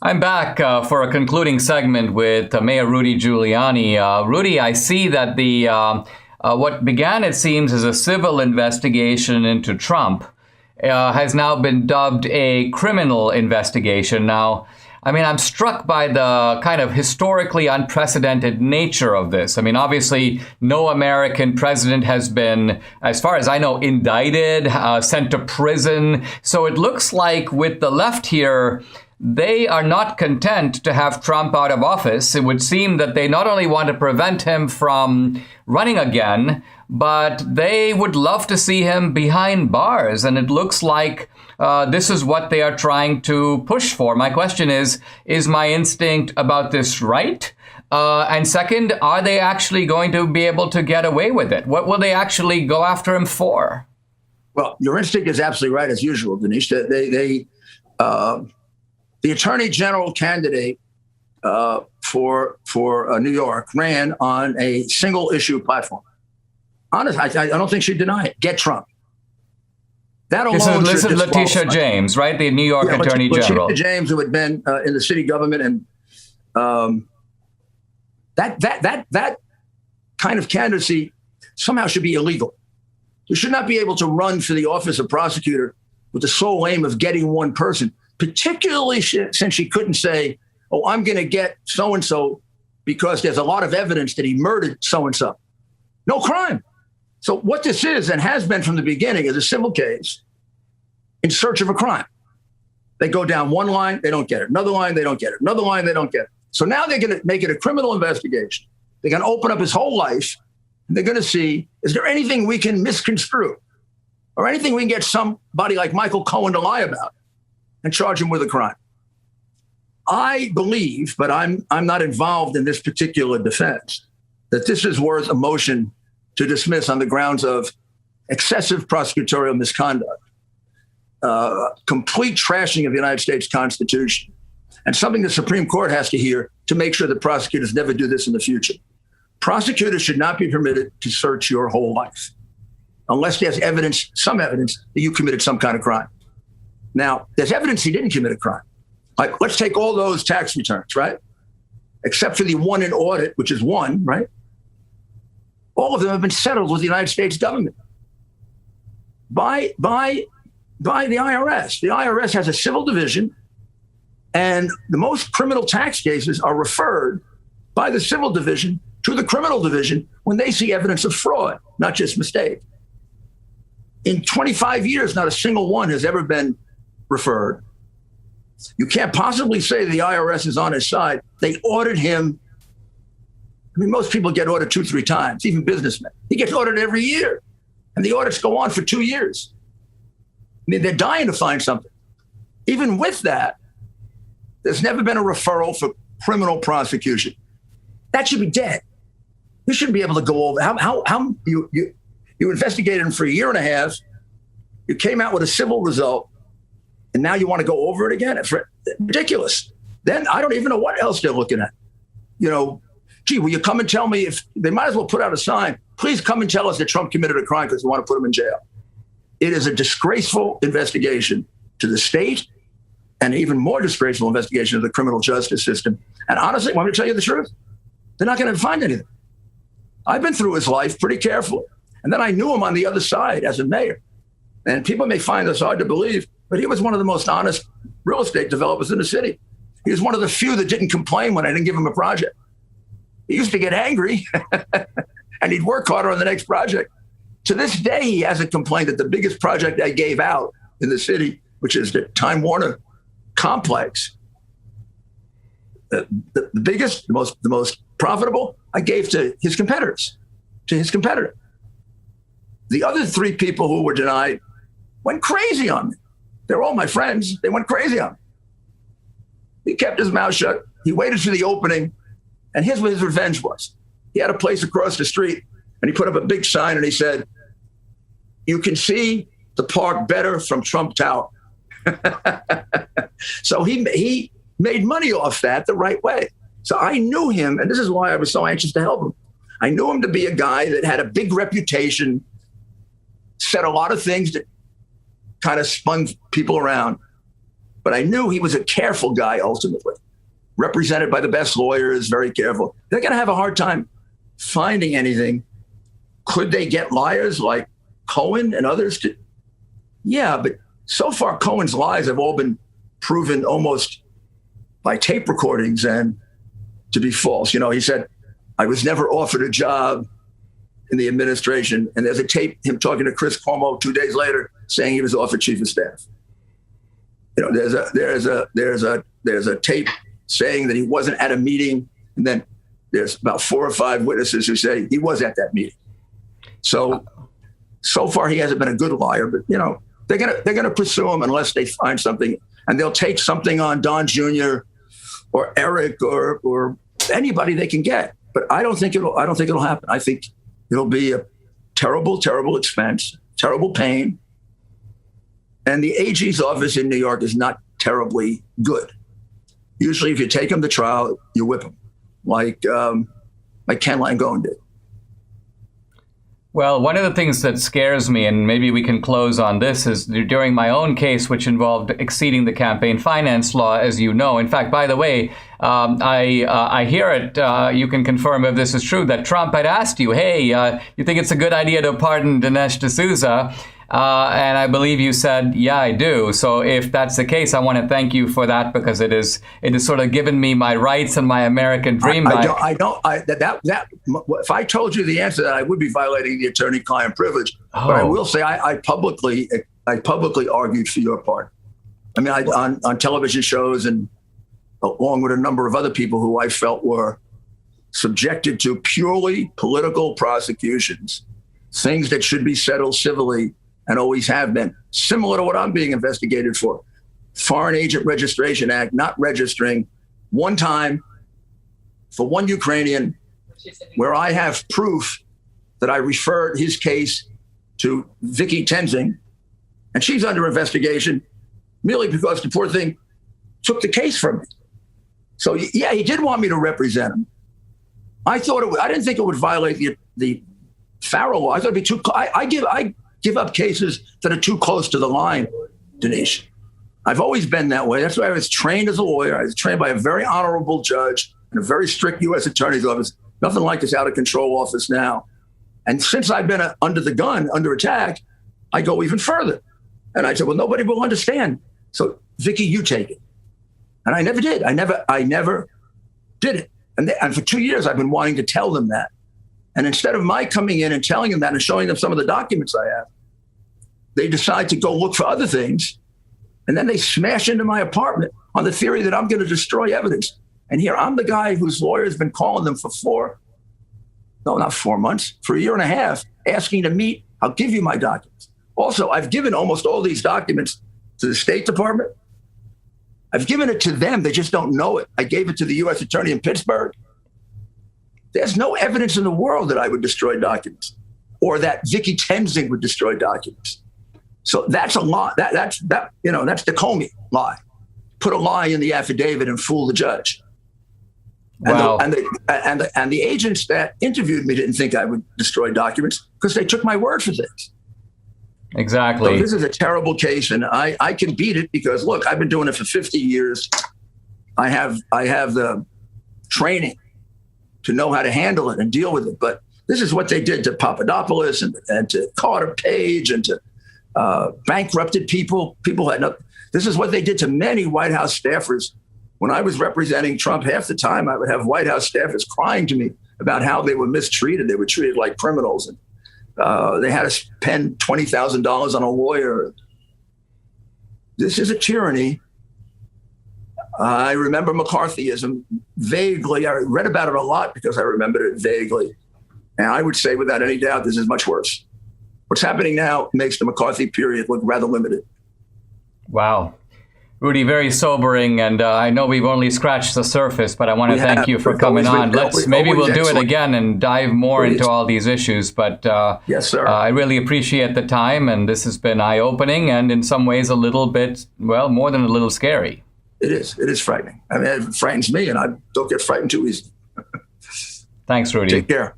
I'm back for a concluding segment with Mayor Rudy Giuliani. Rudy, I see that the what began, it seems, as a civil investigation into Trump has now been dubbed a criminal investigation. Now, I mean, I'm struck by the kind of historically unprecedented nature of this. I mean, obviously, no American president has been, as far as I know, indicted, sent to prison. So it looks like with the left here, they are not content to have Trump out of office. It would seem that they not only want to prevent him from running again, but they would love to see him behind bars. And it looks like this is what they are trying to push for. My question is my instinct about this right? And second, are they actually going to be able to get away with it? What will they actually go after him for? Well, your instinct is absolutely right, as usual, Dinesh. The attorney general candidate for New York ran on a single issue platform. Honestly, I don't think she'd deny it. Get Trump. That alone. This is Letitia James, right? The New York Attorney General. Letitia James, who had been in the city government, and that kind of candidacy somehow should be illegal. You should not be able to run for the office of prosecutor with the sole aim of getting one person, particularly since she couldn't say, oh, I'm going to get so-and-so because there's a lot of evidence that he murdered so-and-so. No crime. So what this is, and has been from the beginning, is a civil case in search of a crime. They go down one line, they don't get it. Another line, they don't get it. Another line, they don't get it. So now they're going to make it a criminal investigation. They're going to open up his whole life, and they're going to see, is there anything we can misconstrue or anything we can get somebody like Michael Cohen to lie about and charge him with a crime? I believe, but I'm not involved in this particular defense, that this is worth a motion to dismiss on the grounds of excessive prosecutorial misconduct, complete trashing of the United States Constitution, and something the Supreme Court has to hear to make sure that prosecutors never do this in the future. Prosecutors should not be permitted to search your whole life unless there's evidence, some evidence, that you committed some kind of crime. Now, there's evidence he didn't commit a crime. Like, let's take all those tax returns, right? Except for the one in audit, which is one, right? All of them have been settled with the United States government by the IRS. The IRS has a civil division, and the most criminal tax cases are referred by the civil division to the criminal division when they see evidence of fraud, not just mistake. In 25 years, not a single one has ever been referred. You can't possibly say the IRS is on his side. They audit him. I mean, most people get audited 2-3 times, even businessmen. He gets audited every year, and the audits go on for 2 years. I mean, they're dying to find something. Even with that, there's never been a referral for criminal prosecution. That should be dead. You shouldn't be able to go over how you investigated him for a year and a half. You came out with a civil result, and now you want to go over it again? It's ridiculous. Then I don't even know what else they're looking at. You know, gee, will you come and tell me if they might as well put out a sign, please come and tell us that Trump committed a crime because we want to put him in jail. It is a disgraceful investigation to the state and even more disgraceful investigation of the criminal justice system. And honestly, want me to tell you the truth? They're not going to find anything. I've been through his life pretty carefully. And then I knew him on the other side as a mayor. And people may find this hard to believe, but he was one of the most honest real estate developers in the city. He was one of the few that didn't complain when I didn't give him a project. He used to get angry and he'd work harder on the next project. To this day, he hasn't complained that the biggest project I gave out in the city, which is the Time Warner complex, the biggest, the most profitable, I gave to his competitors, to his competitor. The other 3 people who were denied went crazy on me. They're all my friends. They went crazy on me. He kept his mouth shut. He waited for the opening. And here's what his revenge was. He had a place across the street, and he put up a big sign, and he said, you can see the park better from Trump Tower. So he made money off that the right way. So I knew him, and this is why I was so anxious to help him. I knew him to be a guy that had a big reputation, said a lot of things that kind of spun people around. but I knew he was a careful guy ultimately, represented by the best lawyers, very careful. They're going to have a hard time finding anything. Could they get liars like Cohen and others? Yeah, but so far Cohen's lies have all been proven almost by tape recordings and to be false. You know, he said, I was never offered a job in the administration. And there's a tape, him talking to Chris Cuomo 2 days later, saying he was offered chief of staff. You know, there's a tape saying that he wasn't at a meeting. And then there's about 4 or 5 witnesses who say he was at that meeting. So far he hasn't been a good liar, but you know, they're gonna pursue him unless they find something, and they'll take something on Don Jr. or Eric or anybody they can get. But I don't think it'll happen. I think it'll be a terrible, terrible expense, terrible pain. And the AG's office in New York is not terribly good. Usually if you take them to trial, you whip them, like Ken Langone did. Well, one of the things that scares me, and maybe we can close on this, is during my own case, which involved exceeding the campaign finance law, as you know. In fact, by the way, I hear it, you can confirm if this is true, that Trump had asked you, hey, you think it's a good idea to pardon Dinesh D'Souza? And I believe you said, yeah, I do. So if that's the case, I want to thank you for that, because it has sort of given me my rights and my American dream back. If I told you the answer, that I would be violating the attorney-client privilege. Oh. But I will say I publicly argued for your part. I mean, on television shows, and along with a number of other people who I felt were subjected to purely political prosecutions, things that should be settled civilly and always have been, similar to what I'm being investigated for. Foreign Agent Registration Act, not registering one time for one Ukrainian, where I have proof that I referred his case to Vicky Tenzing, and she's under investigation merely because the poor thing took the case from me. So yeah, he did want me to represent him. I didn't think it would violate the Farrow law. I thought it'd be too. I give up cases that are too close to the line, Dinesh. I've always been that way. That's why I was trained as a lawyer. I was trained by a very honorable judge in a very strict U.S. attorney's office. Nothing like this out of control office now. And since I've been under the gun, under attack, I go even further. And I said, well, nobody will understand. So Vicky, you take it. And I never did. I never did it. And for 2 years, I've been wanting to tell them that. And instead of my coming in and telling them that and showing them some of the documents I have, they decide to go look for other things. And then they smash into my apartment on the theory that I'm going to destroy evidence. And here I'm the guy whose lawyer has been calling them for not 4 months, for a year and a half, asking to meet. I'll give you my documents. Also, I've given almost all these documents to the State Department. I've given it to them. They just don't know it. I gave it to the U.S. attorney in Pittsburgh. There's no evidence in the world that I would destroy documents, or that Vicky Tenzing would destroy documents. So that's a lie. That's the Comey lie. Put a lie in the affidavit and fool the judge. Wow. And the agents that interviewed me didn't think I would destroy documents because they took my word for things. Exactly. So this is a terrible case, and I can beat it because, look, I've been doing it for 50 years. I have the training to know how to handle it and deal with it. But this is what they did to Papadopoulos and to Carter Page and to bankrupted people. People had no. This is what they did to many White House staffers. When I was representing Trump, half the time I would have White House staffers crying to me about how they were mistreated. They were treated like criminals, and they had to spend $20,000 on a lawyer. This is a tyranny. I remember McCarthyism vaguely. I read about it a lot because I remembered it vaguely. And I would say without any doubt, this is much worse. What's happening now makes the McCarthy period look rather limited. Wow. Rudy, very sobering, and I know we've only scratched the surface, but I want to thank you for coming on. Maybe we'll do it again and dive more into all these issues, but yes, sir. I really appreciate the time, and this has been eye-opening and in some ways a little bit, well, more than a little scary. It is frightening. I mean, it frightens me, and I don't get frightened too easily. Thanks, Rudy. Take care.